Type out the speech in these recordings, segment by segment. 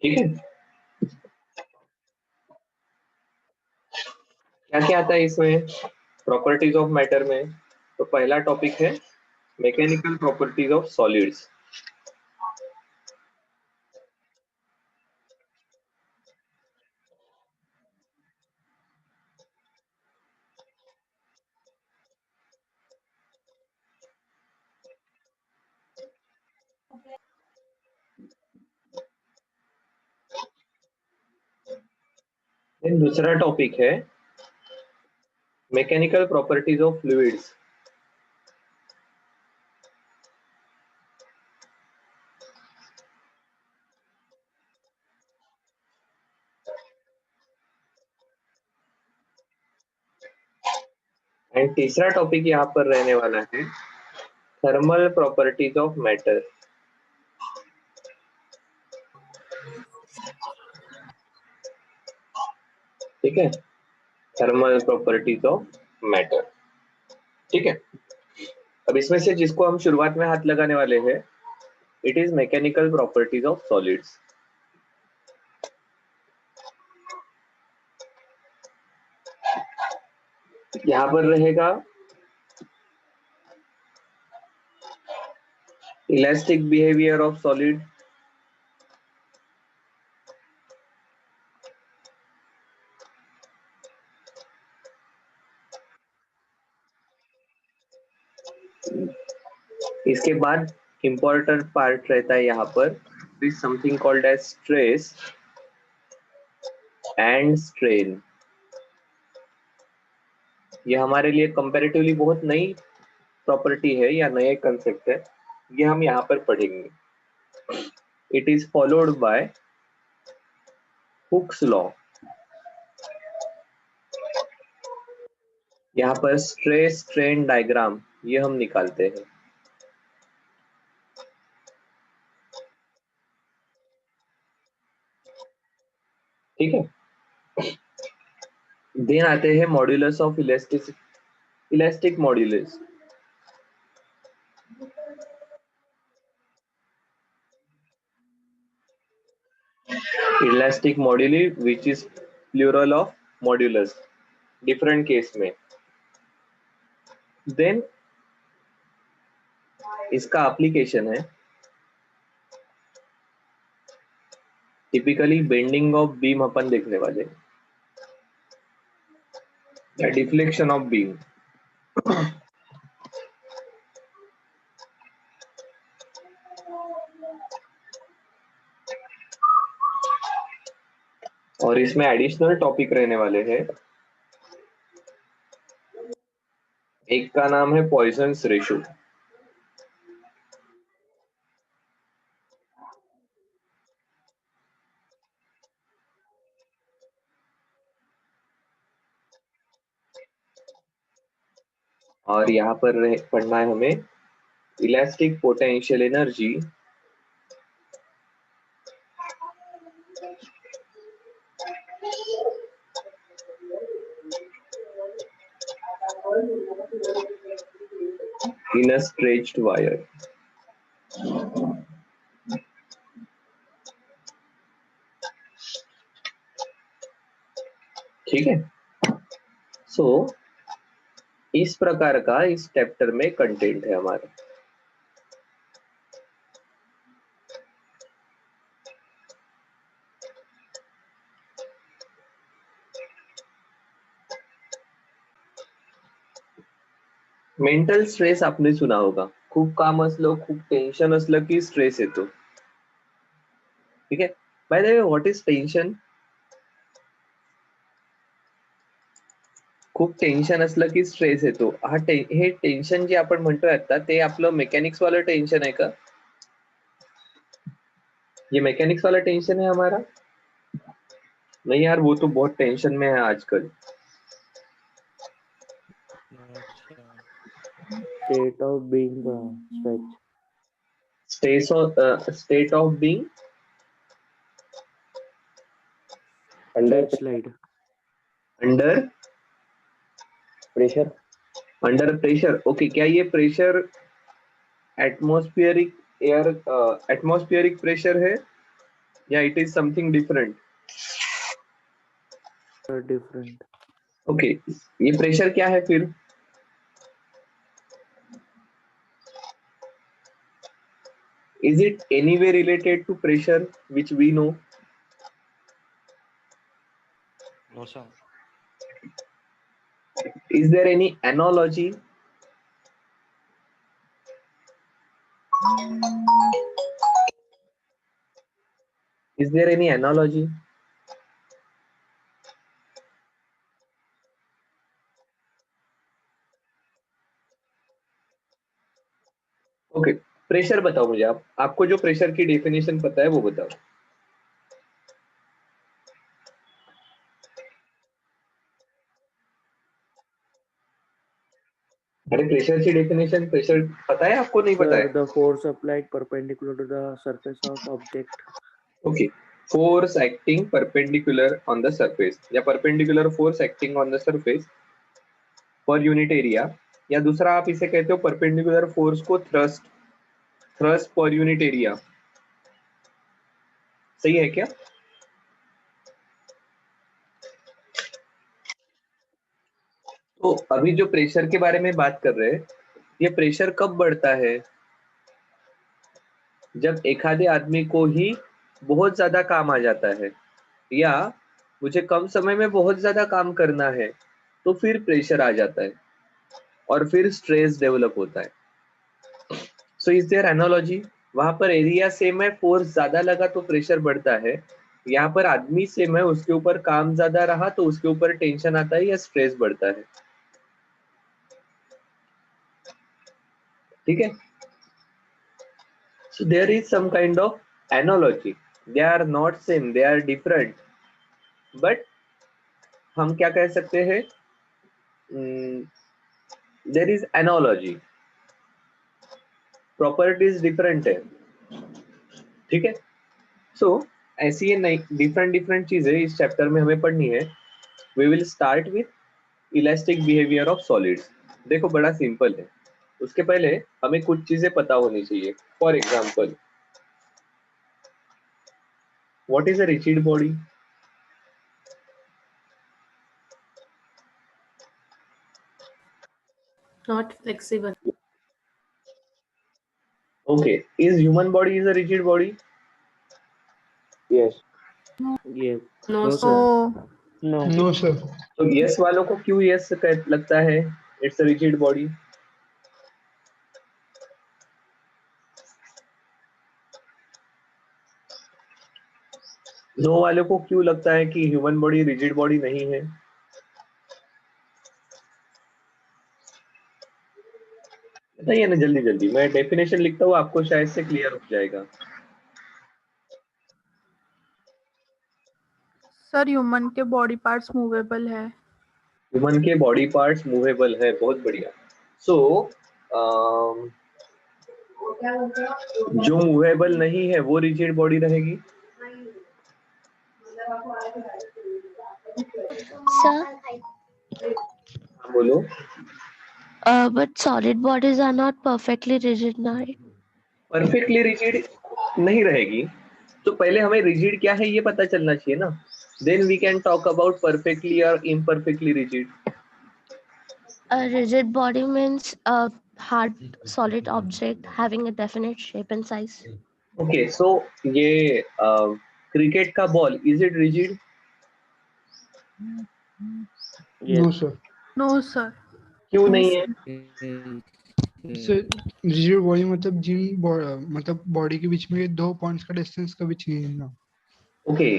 ठीक है। क्या क्या आता है इसमें प्रॉपर्टीज ऑफ मैटर में? तो पहला टॉपिक है मैकेनिकल प्रॉपर्टीज ऑफ सॉलिड्स। दूसरा टॉपिक है mechanical properties of fluids. And तीसरा टॉपिक यहाँ पर रहने वाला है थर्मल प्रॉपर्टीज ऑफ मैटर। ठीक है, थर्मल प्रॉपर्टीज ऑफ मैटर। ठीक है, अब इसमें से जिसको हम शुरुआत में हाथ लगाने वाले हैं, it is mechanical properties of solids. यहाँ पर रहेगा इलास्टिक बिहेवियर ऑफ सॉलिड, इसके बाद इंपॉर्टेंट पार्ट रहता है यहाँ पर is something called as stress and strain. ये हमारे लिए कंपैरेटिवली बहुत नई प्रॉपर्टी है या नए कंसेप्ट है, ये हम यहाँ पर पढ़ेंगे। It is followed by Hooke's law. यहाँ पर स्ट्रेस स्ट्रेन डायग्राम ये हम निकालते हैं। ठीक है, देन आते हैं modulus of elastic modulus. Elastic moduli which is plural of modulus different case में। देन इसका एप्लीकेशन है टिपिकली बेंडिंग ऑफ बीम अपन देखने वाले, या डिफ्लेक्शन ऑफ बीम। और इसमें एडिशनल टॉपिक रहने वाले हैं, एक का नाम है पॉइजन्स रेशो। और यहाँ पर पढ़ना है हमें elastic potential energy in a stretched wire. ठीक है, सो इस प्रकार का इस चैप्टर में कंटेंट है हमारा। मेंटल स्ट्रेस आपने सुना होगा, खूप काम असलं खूप टेन्शन असलं की स्ट्रेस येतो। ठीक आहे, by the way what is tension? खूप टेन्शन असलं की स्ट्रेस येतो, हे टेन्शन जे आपण म्हणतोय आता ते आपलं मेकॅनिक्स वाला टेन्शन आहे का? ये मैकेनिक्स वाला टेंशन है हमारा? नहीं यार, वो तो बहुत टेंशन में है आजकल। State of being stretch. State of being under Slide. Under Pressure. Under pressure. Okay, क्या ये pressure atmospheric air atmospheric pressure है या it is something different? different. Okay, ये प्रेशर क्या है फिर? Is it anyway related to pressure which we know? No, sir. Is there any analogy? Is there any analogy? Okay, pressure बताओ मुझे, आपको जो प्रेशर की डेफिनेशन पता है वो बताओ। अरे प्रेशर की डेफिनेशन, प्रेशर पता है आपको, नहीं पता Sir, है? the force applied perpendicular to the surface of object. Okay, force acting perpendicular on the surface, या perpendicular force acting on the surface per unit area, या दूसरा आप इसे कहते हो परपेंडिकुलर फोर्स को thrust, thrust per unit area. सही है क्या? तो अभी जो प्रेशर के बारे में बात कर रहे हैं, ये प्रेशर कब बढ़ता है? जब एक आधे आदमी को ही बहुत ज्यादा काम आ जाता है, या मुझे कम समय में बहुत ज्यादा काम करना है, तो फिर प्रेशर आ जाता है और फिर स्ट्रेस डेवलप होता है। So is there analogy? वहां पर एरिया सेम है, फोर्स ज्यादा लगा तो प्रेशर बढ़ता है। यहाँ पर आदमी सेम है, उसके ऊपर काम ज्यादा रहा तो उसके ऊपर टेंशन आता है या स्ट्रेस बढ़ता है। ठीक है, so there is some kind of analogy, they are not same, they are different, but हम क्या कह सकते हैं, there is analogy, properties different है। ठीक है, सो ऐसी ये नई डिफरेंट डिफरेंट चीजें इस चैप्टर में हमें पढ़नी है। We will start with elastic behaviour of solids. देखो बड़ा सिंपल है, उसके पहले हमें कुछ चीजें पता होनी चाहिए। For example, what is a rigid body? Not flexible. Okay, is human body is a rigid body? Yes. Yes. No, No, sir. sir. Oh, No. no, sir. तो यस वालों को क्यों यस लगता है it's a rigid body? No वालों को क्यों लगता है कि ह्यूमन बॉडी रिजिड बॉडी नहीं है? बताइए ना जल्दी जल्दी, मैं डेफिनेशन लिखता हूँ, आपको शायद से क्लियर हो जाएगा। सर ह्यूमन के बॉडी पार्ट्स मूवेबल है। ह्यूमन के बॉडी पार्ट्स मूवेबल है, बहुत बढ़िया। सो जो मूवेबल नहीं है वो रिजिड बॉडी रहेगी। Sir, हाँ, बोलो। but solid bodies are not perfectly rigid, right? Perfectly rigid नहीं रहेगी, तो पहले हमें रिजिड क्या है ये पता चलना चाहिए ना, then we can talk about perfectly और imperfectly rigid. A rigid body means a hard, solid object having a definite shape and size. Okay, so ये क्रिकेट का ball, is it rigid? Yes. No, sir. No sir. क्यों नहीं है? Sir rigid body मतलब मतलब body के बीच में 2 points का डिस्टेंस कभी चेंज ना। ओके,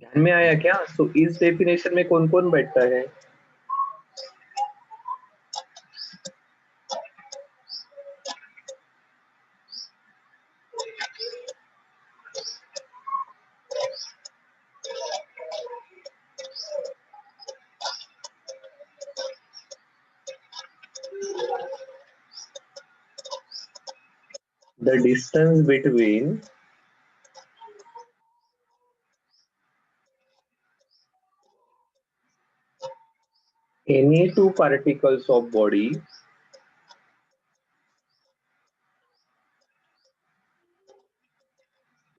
ध्यान में आया क्या? सो इस डेफिनेशन में कौन कौन बैठता है? The distance between any two particles of body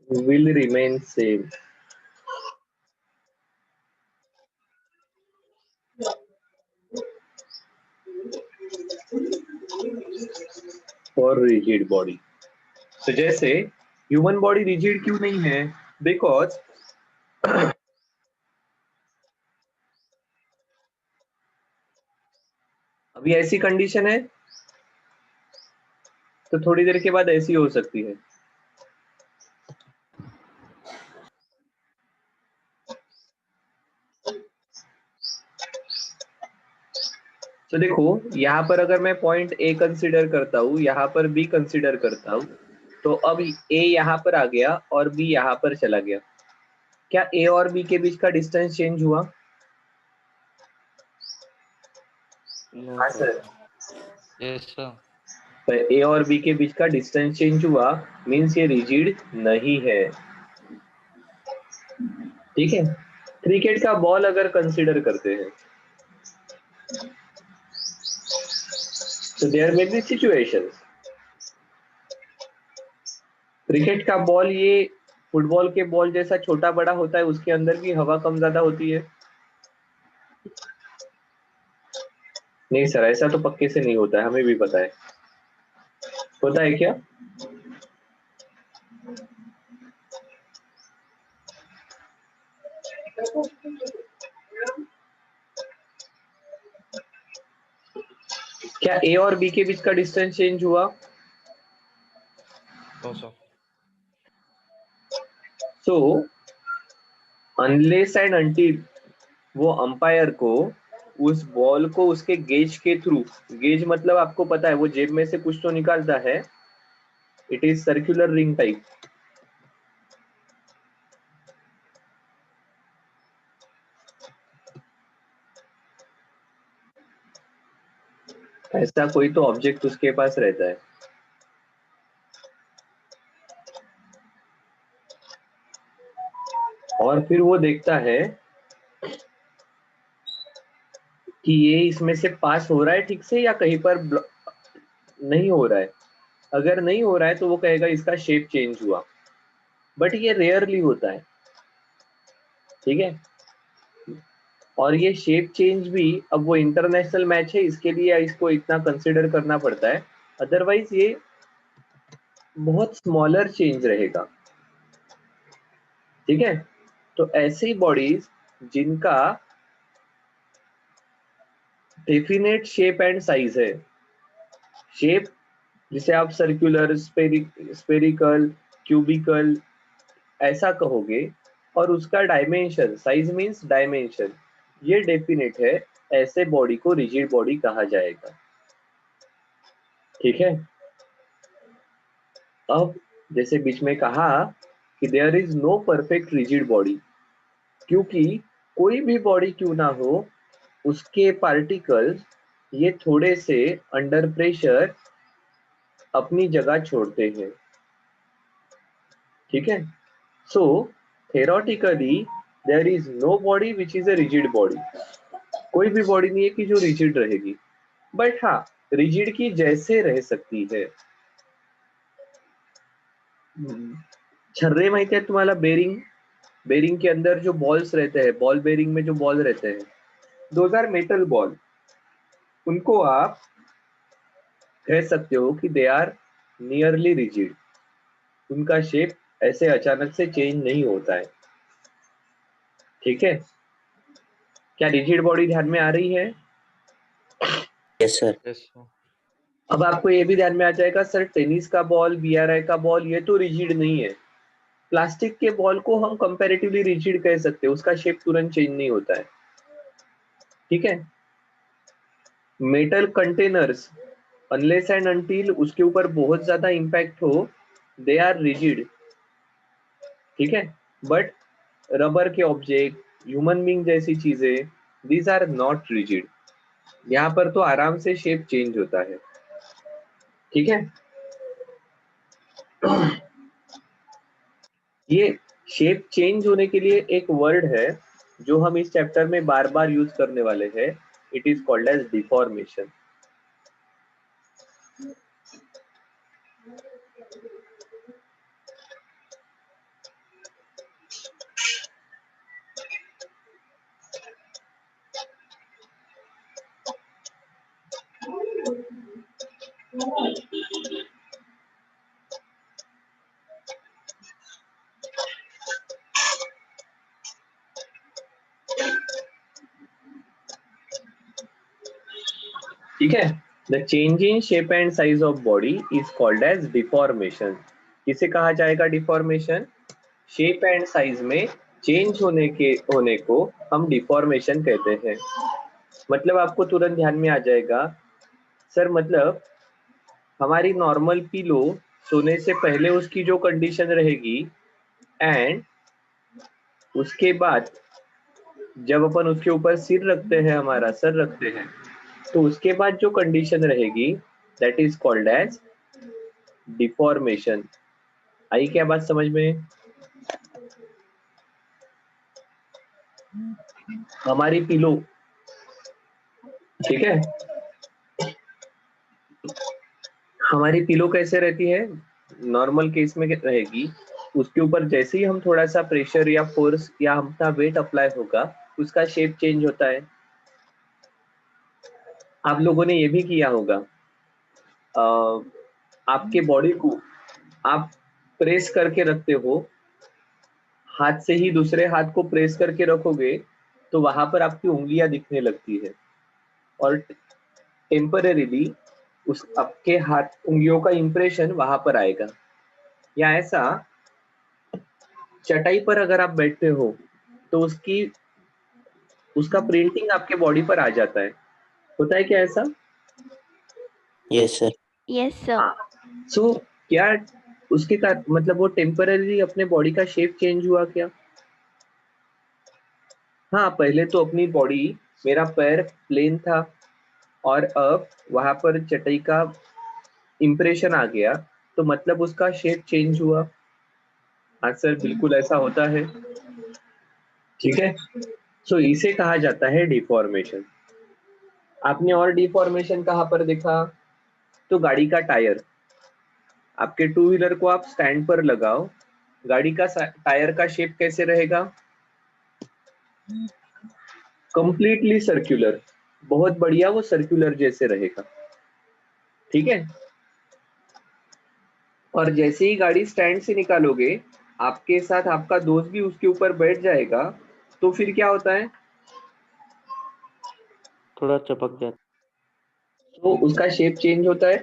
will remain same. For rigid body. तो जैसे ह्यूमन बॉडी रिजिड क्यों नहीं है? बिकॉज अभी ऐसी कंडीशन है तो थोड़ी देर के बाद ऐसी हो सकती है। तो देखो यहाँ पर अगर मैं पॉइंट ए कंसिडर करता हूँ, यहाँ पर बी कंसिडर करता हूँ, तो अब ए यहाँ पर आ गया और बी यहाँ पर चला गया। क्या ए और बी के बीच का डिस्टेंस चेंज हुआ? No, हाँ sir. सर। Yes, sir. तो ए और बी के बीच का डिस्टेंस चेंज हुआ, मीन्स ये रिजिड नहीं है। ठीक है। क्रिकेट का बॉल अगर कंसिडर करते हैं तो there may be situations. Cricket का बॉल ये फुटबॉल के बॉल जैसा छोटा बड़ा होता है, उसके अंदर की हवा कम ज्यादा होती है। नहीं सर, ऐसा तो पक्के से नहीं होता है, हमें भी पता है। होता है क्या? क्या ए और बी के बीच का डिस्टेंस चेंज हुआ? No, sir. So unless and until वो अंपायर को उस बॉल को उसके गेज के थ्रू, गेज मतलब आपको पता है वो जेब में से कुछ तो निकालता है, it is circular ring type. ऐसा कोई तो ऑब्जेक्ट उसके पास रहता है। और फिर वो देखता है कि ये इसमें से पास हो रहा है ठीक से या कहीं पर नहीं हो रहा है। अगर नहीं हो रहा है तो वो कहेगा इसका शेप चेंज हुआ, बट ये रेयरली होता है। ठीक है। और ये शेप चेंज भी, अब वो इंटरनेशनल मैच है इसके लिए इसको इतना कंसिडर करना पड़ता है, अदरवाइज ये बहुत स्मॉलर चेंज रहेगा। ठीक है। तो ऐसी बॉडीज जिनका डेफिनेट शेप एंड साइज है, शेप जिसे आप सर्कुलर, स्पेरिकल, क्यूबिकल ऐसा कहोगे, और उसका डायमेंशन, साइज मींस डायमेंशन, ये डेफिनेट है, ऐसे बॉडी को रिजिड बॉडी कहा जाएगा। ठीक है। अब जैसे बीच में कहा कि there is no perfect rigid body, क्योंकि कोई भी बॉडी क्यों ना हो उसके पार्टिकल्स ये थोड़े से अंडर प्रेशर अपनी जगह छोड़ते हैं। ठीक है। So theoretically there is no body which is a rigid body. कोई भी बॉडी नहीं है कि जो रिजिड रहेगी, बट हाँ रिजिड की जैसे रह सकती है। छर्रे माहिती है तुम्हाला? बेरिंग, बेरिंग के अंदर जो बॉल्स रहते हैं, बॉल बेरिंग में जो बॉल रहते हैं, दोज आर मेटल बॉल। उनको आप कह सकते हो कि दे आर नियरली रिजिड। उनका शेप ऐसे अचानक से चेंज नहीं होता है। ठीक है। क्या रिजिड बॉडी ध्यान में आ रही है? Yes, sir. Yes, sir. अब आपको ये भी ध्यान में आ जाएगा सर, टेनिस का बॉल, बीआरआई का बॉल ये तो रिजिड नहीं है। प्लास्टिक के बॉल को हम कंपैरेटिवली रिजिड कह सकते हैं, उसका शेप तुरंत चेंज नहीं होता है। ठीक है। Metal containers unless and until उसके ऊपर बहुत ज्यादा इंपैक्ट हो, दे आर रिजिड। ठीक है। बट रबर के ऑब्जेक्ट, ह्यूमन बीइंग जैसी चीजें, दीज आर नॉट रिजिड। यहाँ पर तो आराम से शेप चेंज होता है। ठीक है। ये शेप चेंज होने के लिए एक वर्ड है जो हम इस चैप्टर में बार बार यूज करने वाले हैं, it is called as deformation. ठीक है, the change in shape and size of body is called as deformation. किसे कहा जाएगा डिफॉर्मेशन? शेप एंड साइज में चेंज होने को हम डिफॉर्मेशन कहते हैं। मतलब आपको तुरंत ध्यान में आ जाएगा, सर मतलब हमारी नॉर्मल पिलो सोने से पहले उसकी जो कंडीशन रहेगी एंड उसके बाद जब अपन उसके ऊपर सिर रखते हैं, हमारा सर रखते हैं, तो उसके बाद जो कंडीशन रहेगी that is called as deformation. आई क्या बात समझ में? हमारी पिलो, ठीक है, हमारी पिलो कैसे रहती है? नॉर्मल केस में रहेगी, उसके ऊपर जैसे ही हम थोड़ा सा प्रेशर या फोर्स या अपना वेट अप्लाई होगा उसका शेप चेंज होता है। आप लोगों ने ये भी किया होगा, आपके बॉडी को आप प्रेस करके रखते हो, हाथ से ही दूसरे हाथ को प्रेस करके रखोगे तो वहां पर आपकी उंगलियां दिखने लगती है और टेम्परेरीली उस आपके हाथ उंगलियों का इंप्रेशन वहां पर आएगा। या ऐसा चटाई पर अगर आप बैठते हो तो उसका प्रिंटिंग आपके बॉडी पर आ जाता है। होता है क्या ऐसा? Yes sir. Yes, sir. सो क्या उसके का मतलब वो टेम्पररी अपने बॉडी का शेप चेंज हुआ क्या? हाँ, पहले तो अपनी बॉडी, मेरा पैर प्लेन था और अब वहां पर चटाई का इंप्रेशन आ गया तो मतलब उसका शेप चेंज हुआ। हाँ सर, बिल्कुल ऐसा होता है। ठीक है, सो इसे कहा जाता है डिफॉर्मेशन। आपने और डिफॉर्मेशन कहाँ पर देखा? तो गाड़ी का टायर, आपके टू व्हीलर को आप स्टैंड पर लगाओ, गाड़ी का टायर का शेप कैसे रहेगा? कंप्लीटली सर्कुलर, बहुत बढ़िया, वो सर्कुलर जैसे रहेगा। ठीक है, और जैसे ही गाड़ी स्टैंड से निकालोगे, आपके साथ आपका दोस्त भी उसके ऊपर बैठ जाएगा, तो फिर क्या होता है? थोड़ा चपक जाता। तो उसका शेप चेंज होता है,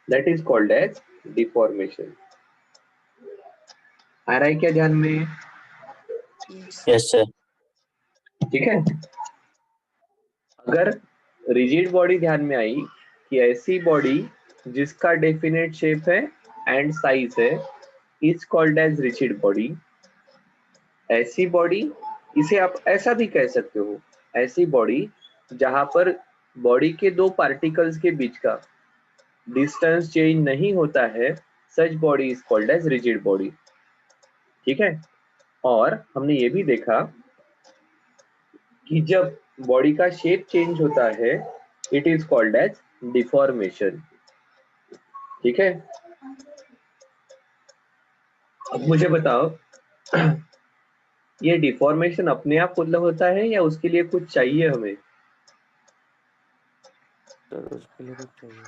that is called as deformation. आ रहा है क्या ध्यान में? Yes sir. ठीक है, अगर रिजिड बॉडी ध्यान में आई कि ऐसी बॉडी जिसका डेफिनेट शेप है एंड साइज है is called as rigid body. ऐसी बॉडी, इसे आप ऐसा भी कह सकते हो, ऐसी बॉडी जहां पर बॉडी के दो पार्टिकल्स के बीच का डिस्टेंस चेंज नहीं होता है, such body is called as rigid body. ठीक है, और हमने ये भी देखा कि जब बॉडी का शेप चेंज होता है it is called as deformation. ठीक है, अब मुझे बताओ, ये डिफॉर्मेशन अपने आप मतलब होता है या उसके लिए कुछ चाहिए हमें? सर उसके लिए कुछ चाहिए।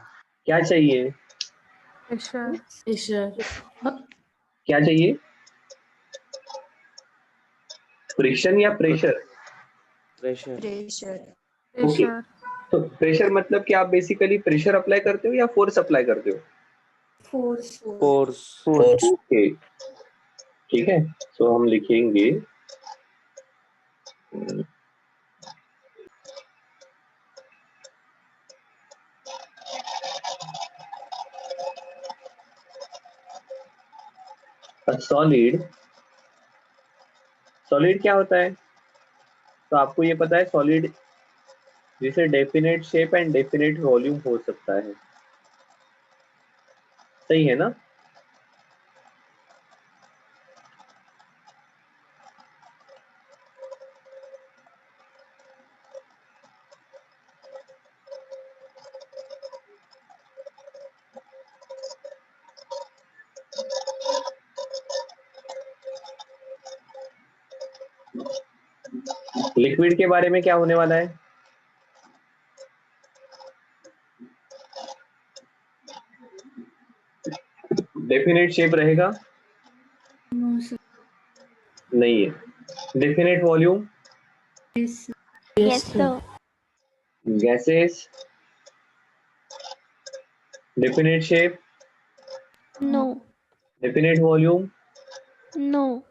क्या चाहिए? क्या चाहिए? फ्रिक्शन या प्रेशर? प्रेशर। ओके, तो प्रेशर मतलब कि आप बेसिकली प्रेशर अप्लाई करते हो या फोर्स अप्लाई करते हो? फोर्स। ओके, ठीक है, सो हम लिखेंगे सॉलिड। सॉलिड क्या होता है? तो आपको ये पता है, सॉलिड जिसे definite shape and definite volume हो सकता है, सही है ना? लिक्विड के बारे में क्या होने वाला है? डेफिनेट शेप रहेगा? नहीं है। Definite volume? Yes, sir. Gases, definite shape, No. definite volume. No.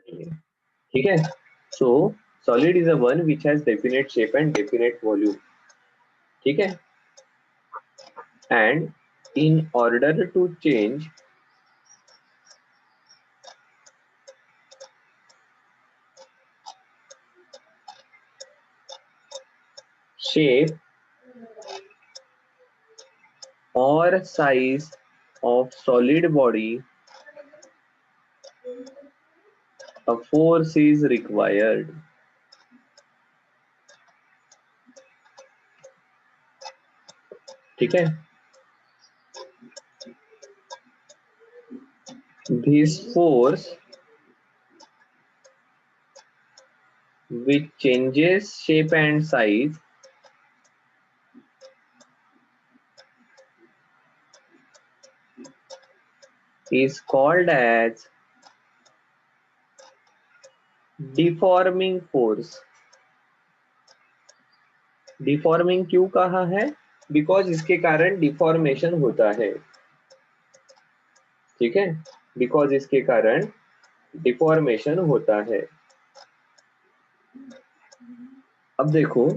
ठीक है. So solid is the one which has definite shape and definite volume. ठीक है. And in order to change shape or size of solid body, a force is required. ठीक है. This force which changes shape and size is called as deforming force. Deforming क्यों कहा है? Because इसके कारण deformation होता है. ठीक है. बिकॉज इसके कारण डिफॉर्मेशन होता है. अब देखो,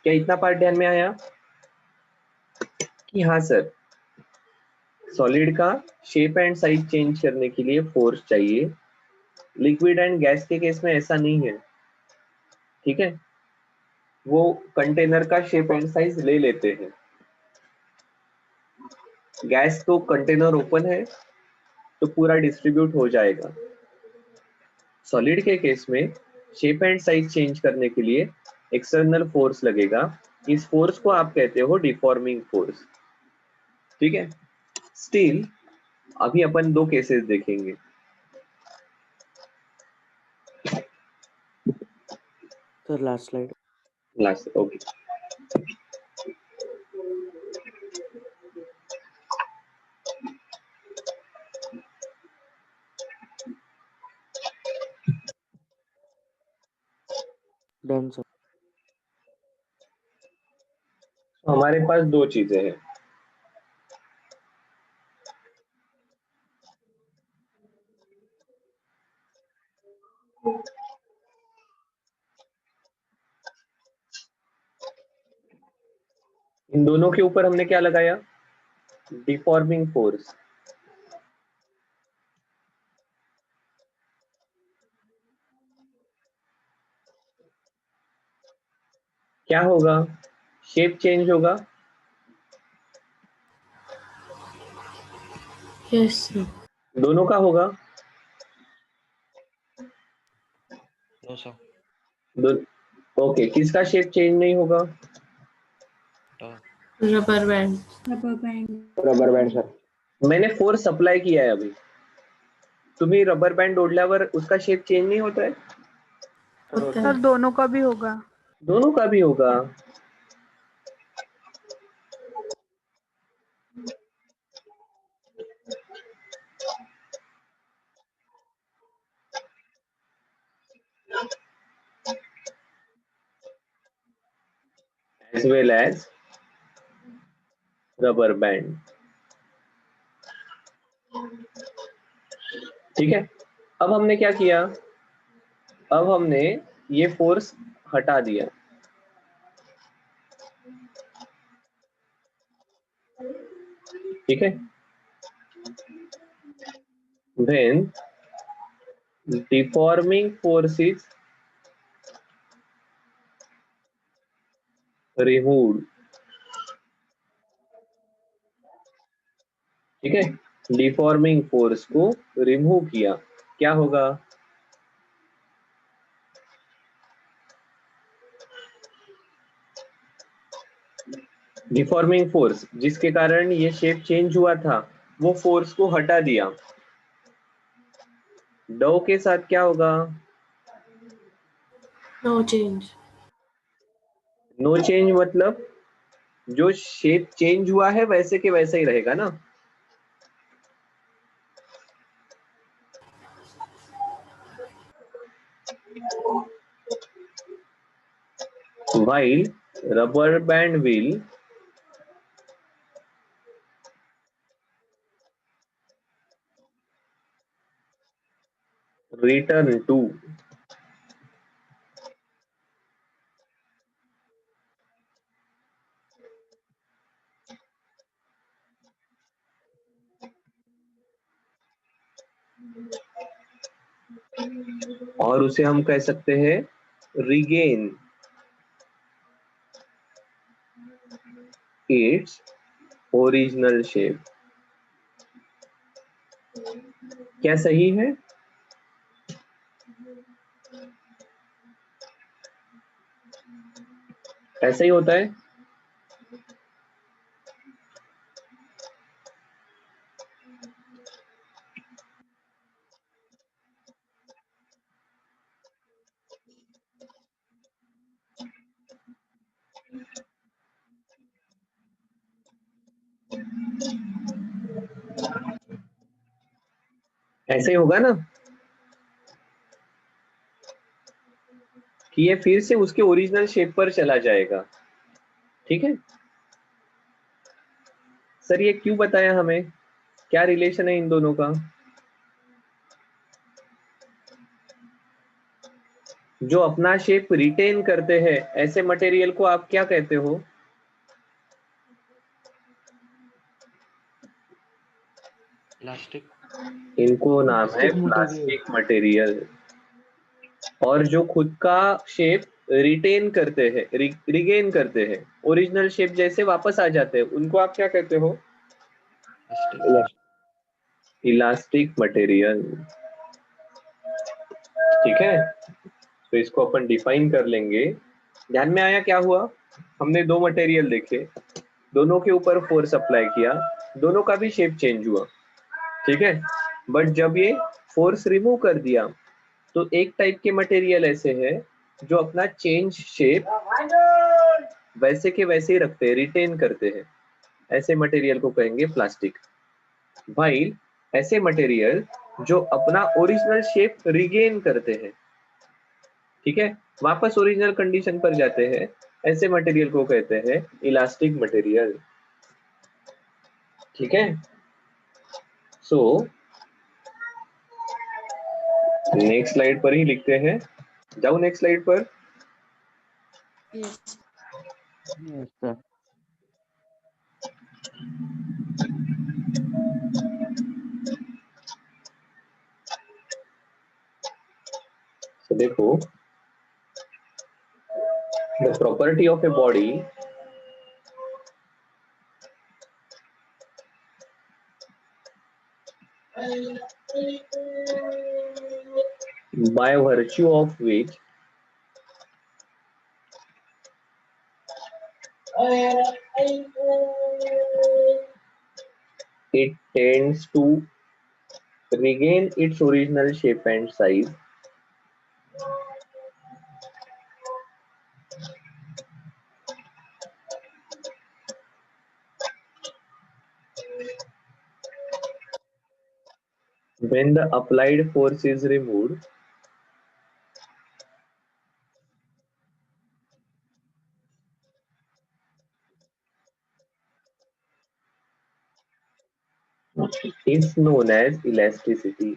क्या इतना पार्ट ध्यान में आया कि हाँ सर, सॉलिड का शेप एंड साइज चेंज करने के लिए फोर्स चाहिए. लिक्विड एंड गैस के केस में ऐसा नहीं है. ठीक है. वो कंटेनर का शेप एंड साइज ले लेते हैं. गैस तो कंटेनर ओपन है तो पूरा डिस्ट्रीब्यूट हो जाएगा. सॉलिड के केस में शेप एंड साइज चेंज करने के लिए एक्सटर्नल फोर्स लगेगा. इस फोर्स को आप कहते हो डिफॉर्मिंग फोर्स. ठीक है. स्टिल अभी अपन दो केसेस देखेंगे. Sir last slide. Last. Okay. Done sir. हमारे पास दो चीजें हैं. इन दोनों के ऊपर हमने क्या लगाया? Deforming force. क्या होगा? शेप चेंज होगा. Yes sir. दोनों का होगा. No sir. ओके. किसका शेप चेंज नहीं होगा? Rubber band. Rubber band sir. मैंने फोर्स अप्लाई किया है अभी. तुम्ही रबर बँड ओढल्यावर उसका शेप चेंज नहीं होता है? होता सर है. दोनों का भी होगा. दोनों का भी होगा. as well as rubber band. ठीक है. अब हमने क्या किया? अब हमने ये फोर्स हटा दिया. ठीक है. then deforming force is removed. ठीक है. डिफॉर्मिंग फोर्स को रिमूव किया. क्या होगा? डिफॉर्मिंग फोर्स जिसके कारण ये शेप चेंज हुआ था, वो फोर्स को हटा दिया. डो के साथ क्या होगा? No change. नो चेंज मतलब जो शेप चेंज हुआ है वैसे के वैसा ही रहेगा ना. while rubber band will return to और उसे हम कह सकते हैं regain its original shape। क्या सही है? ऐसा ही होता है। ऐसे ही होगा ना कि ये फिर से उसके ओरिजिनल शेप पर चला जाएगा। ठीक है सर, ये क्यों बताया हमें? क्या रिलेशन है इन दोनों का? जो अपना शेप रिटेन करते हैं ऐसे मटेरियल को आप क्या कहते हो? इलास्टिक। इनको नाम है Plastic material. Plastic material. और जो खुद का शेप रिटेन करते हैं, रिगेन करते हैं, ओरिजिनल शेप जैसे वापस आ जाते हैं, उनको आप क्या कहते हो? Elastic material. ठीक है, तो इसको अपन डिफाइन कर लेंगे। ध्यान में आया क्या हुआ? हमने दो मटेरियल देखे, दोनों के ऊपर फोर्स अप्लाई किया, दोनों का भी शेप चेंज हुआ। ठीक है, बट जब ये फोर्स रिमूव कर दिया तो एक टाइप के मटेरियल ऐसे हैं जो अपना चेंज शेप वैसे के वैसे ही रखते हैं, रिटेन करते हैं। ऐसे मटेरियल को कहेंगे प्लास्टिक। व्हाइल ऐसे मटेरियल जो अपना ओरिजिनल शेप रिगेन करते हैं, ठीक है, वापस ओरिजिनल कंडीशन पर जाते हैं, ऐसे मटेरियल को कहते हैं इलास्टिक मटेरियल। ठीक है, सो नेक्स्ट स्लाइड पर ही लिखते हैं। जाओ नेक्स्ट स्लाइड पर। Yes. Yes, sir. तो देखो, the property of a body by virtue of which it tends to regain its original shape and size when the applied force is removed is known as elasticity।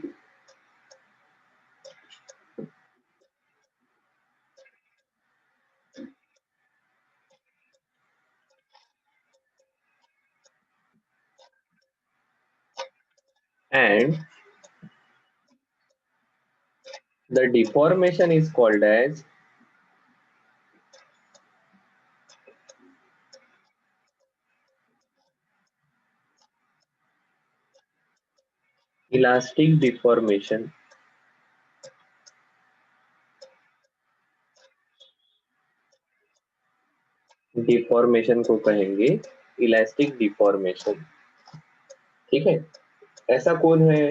And the deformation is called as elastic deformation। Deformation को कहेंगे elastic deformation. ठीक है, ऐसा कौन है?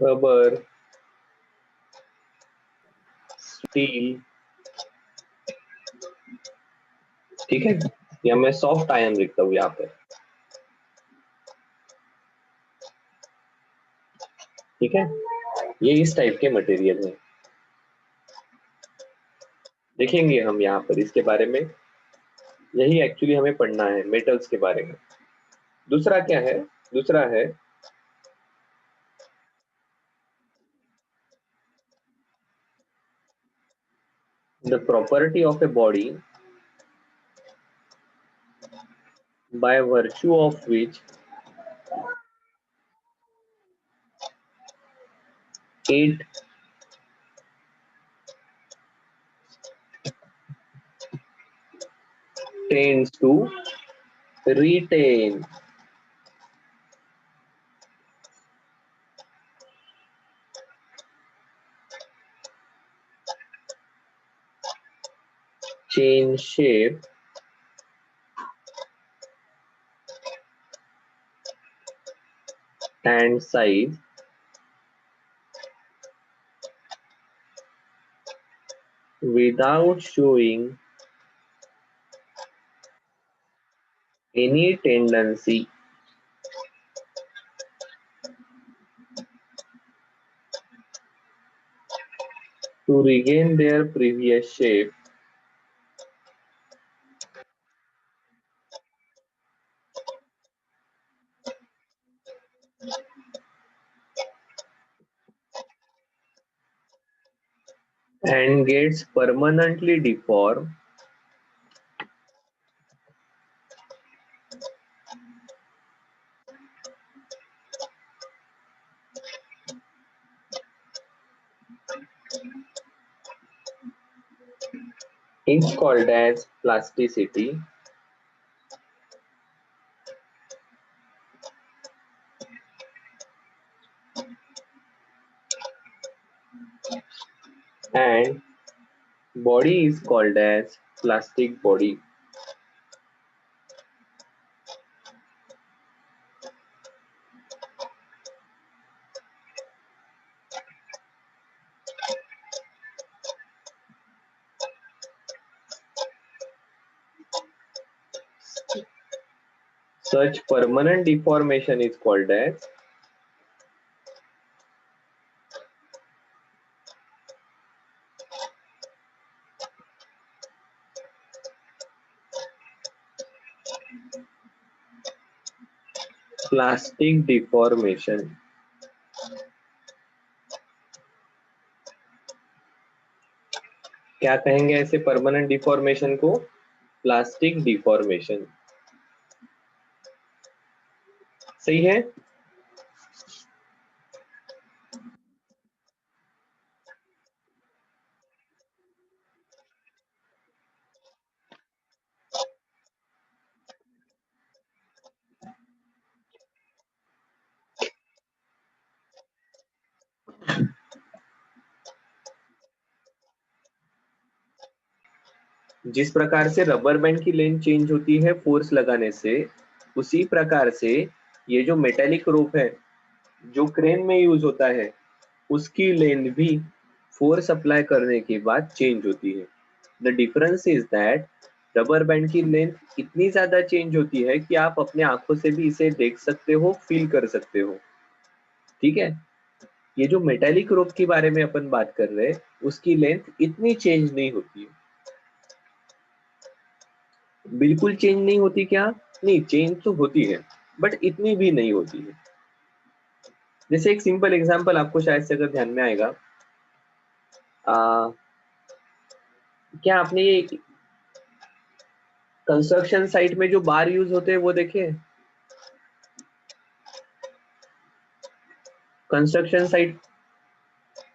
Rubber, steel, ठीक है, या मैं सॉफ्ट आयन लिखता हूं यहाँ पे। ठीक है, ये इस टाइप के मटेरियल है, देखेंगे हम यहाँ पर इसके बारे में, यही एक्चुअली हमें पढ़ना है मेटल्स के बारे में। दूसरा क्या है, दूसरा है the property of a body by virtue of which it tends to retain chain shape and size without showing any tendency to regain their previous shape and gets permanently deformed is called as plasticity. And body is called as plastic body. Such permanent deformation is called as plastic deformation. क्या कहेंगे ऐसे permanent deformation को? Plastic deformation. सही है? जिस प्रकार से rubber band की लेंथ चेंज होती है फोर्स लगाने से, उसी प्रकार से ये जो मेटेलिक रोप है जो क्रेन में यूज होता है, उसकी लेंथ भी फोर्स अप्लाई करने के बाद चेंज होती है। The difference is that rubber band की लेंथ इतनी ज्यादा चेंज होती है कि आप अपने आंखों से भी इसे देख सकते हो, फील कर सकते हो। ठीक है, ये जो मेटेलिक रोप के बारे में अपन बात कर रहे हैं, उसकी लेंथ इतनी चेंज नहीं होती है। बिल्कुल चेंज नहीं होती क्या? नहीं, चेंज तो होती है बट इतनी भी नहीं होती है। जैसे एक सिंपल एग्जांपल आपको शायद से अगर ध्यान में आएगा, क्या आपने ये कंस्ट्रक्शन साइट में जो बार यूज होते हैं वो देखे? कंस्ट्रक्शन साइट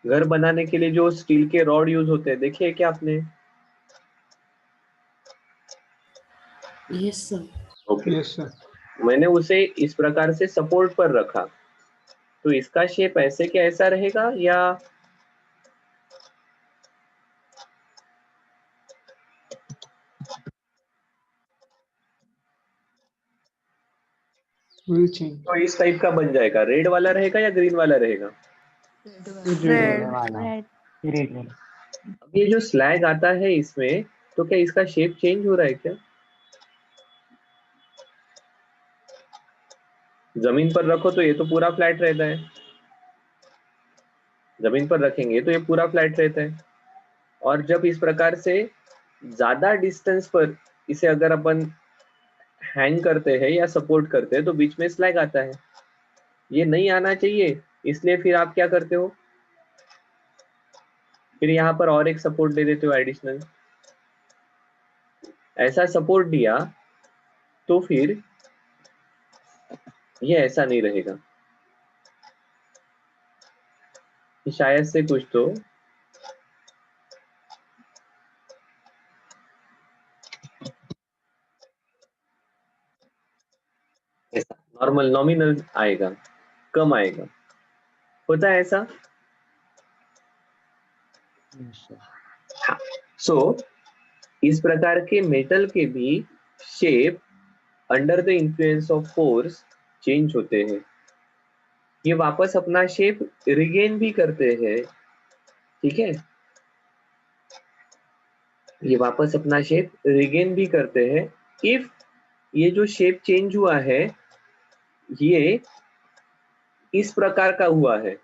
घर बनाने के लिए जो स्टील के रॉड यूज होते हैं, देखे क्या आपने? Yes, sir. Okay, yes sir. मैंने उसे इस प्रकार से सपोर्ट पर रखा, तो इसका शेप ऐसे क्या ऐसा रहेगा या विल चेंज। तो इस टाइप का बन जाएगा? रेड वाला रहेगा या ग्रीन वाला रहेगा? Red. अब ये जो स्लैग आता है इसमें, तो क्या इसका शेप चेंज हो रहा है क्या? जमीन पर रखो तो ये तो पूरा फ्लैट रहता है, जमीन पर रखेंगे तो ये पूरा फ्लैट रहता है, और जब इस प्रकार से ज्यादा डिस्टेंस पर इसे अगर अपन हैंग करते हैं या सपोर्ट करते हैं तो बीच में स्लैग आता है। ये नहीं आना चाहिए, इसलिए फिर आप क्या करते हो, फिर यहाँ पर और एक सपोर्ट दे देते हो एडिशनल। ऐसा सपोर्ट दिया तो फिर ये ऐसा नहीं रहेगा, शायद से कुछ तो ऐसा नॉर्मल नॉमिनल आएगा, कम आएगा, होता है ऐसा। Yes, sir. हाँ, सो इस प्रकार के मेटल के भी shape under the influence of force change होते हैं। ये वापस अपना शेप रिगेन भी करते हैं, ठीक है, ये वापस अपना शेप रिगेन भी करते हैं इफ ये जो शेप चेंज हुआ है ये इस प्रकार का हुआ है,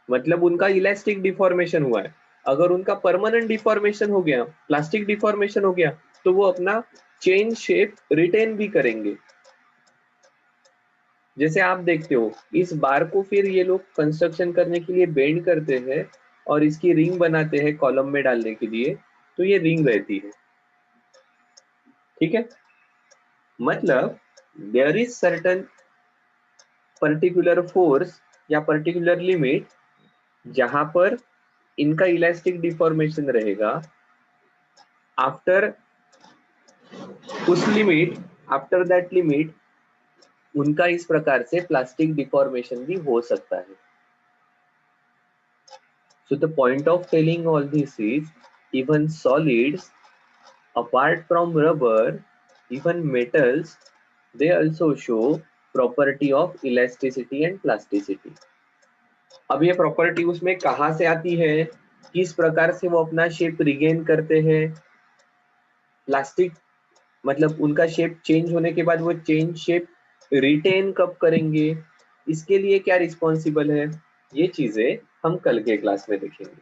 मतलब उनका इलास्टिक डिफॉर्मेशन हुआ है। अगर उनका परमानेंट डिफॉर्मेशन हो गया, प्लास्टिक डिफॉर्मेशन हो गया, तो वो अपना चेंज शेप रिटेन भी करेंगे। जैसे आप देखते हो इस बार को फिर ये लोग कंस्ट्रक्शन करने के लिए बेंड करते हैं और इसकी रिंग बनाते हैं कॉलम में डालने के लिए, तो ये रिंग रहती है, ठीक है। मतलब there is certain particular force या पर्टिकुलर लिमिट जहां पर इनका इलास्टिक डिफॉर्मेशन रहेगा, आफ्टर उस लिमिट, आफ्टर दैट लिमिट उनका इस प्रकार से प्लास्टिक डिफॉर्मेशन भी हो सकता है। So the point of telling all this is even solids apart from rubber, even metals, they also show property of elasticity and plasticity. अब ये प्रॉपर्टी उसमें कहाँ से आती है, किस प्रकार से वो अपना शेप रिगेन करते हैं, प्लास्टिक मतलब उनका शेप चेंज होने के बाद वो चेंज शेप रिटेन कब करेंगे, इसके लिए क्या रिस्पॉन्सिबल है, ये चीजें हम कल के क्लास में देखेंगे।